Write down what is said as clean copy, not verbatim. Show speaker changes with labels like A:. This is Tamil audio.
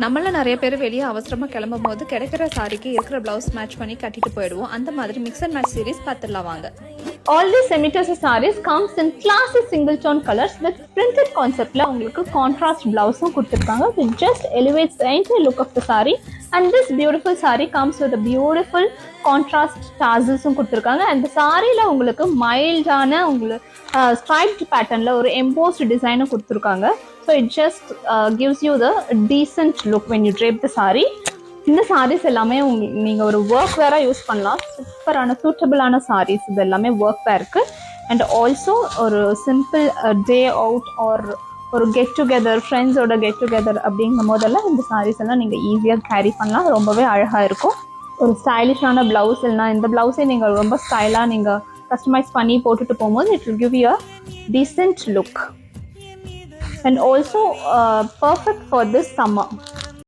A: நம்மள நிறைய பேர் வெளியே அவசரமாக கிளம்பும் போது கிடைக்கிற சாரிக்கு இருக்கிற பிளவுஸ் மேட்ச் பண்ணி கட்டிட்டு போயிடுவோம். அந்த மாதிரி மிக்ஸ் அண்ட் மேட்ச் சீரிஸ் பார்த்துடலாம் வாங்க.
B: All these semi-tussar sarees comes in classy single tone colors with printed concept la உங்களுக்கு contrast blouse கொடுத்திருக்காங்க. It just elevates the entire look of the saree, and this beautiful saree comes with a beautiful contrast tassels கொடுத்திருக்காங்க. and the saree la உங்களுக்கு mild ஆன உங்களுக்கு striped pattern la ஒரு embossed design கொடுத்திருக்காங்க. so it just gives you the decent look when you drape the saree. இந்த சாரீஸ் எல்லாமே நீங்கள் ஒரு ஒர்க் வேராக யூஸ் பண்ணலாம். சூப்பரான சூட்டபிளான சாரீஸ் இது எல்லாமே ஒர்க் வேருக்கு. அண்ட் ஆல்சோ ஒரு சிம்பிள் டே அவுட் ஆர் ஒரு கெட் டுகெதர் ஃப்ரெண்ட்ஸோட கெட் டுகெதர் அப்படிங்கும் போதெல்லாம் இந்த சாரீஸ் எல்லாம் நீங்கள் ஈஸியாக கேரி பண்ணலாம். ரொம்பவே அழகாக இருக்கும். ஒரு ஸ்டைலிஷான ப்ளவுஸ் இல்லைனா இந்த ப்ளவுஸே நீங்கள் ரொம்ப ஸ்டைலாக நீங்கள் கஸ்டமைஸ் பண்ணி போட்டுட்டு போகும்போது it will give you a decent look. And also perfect for this summer.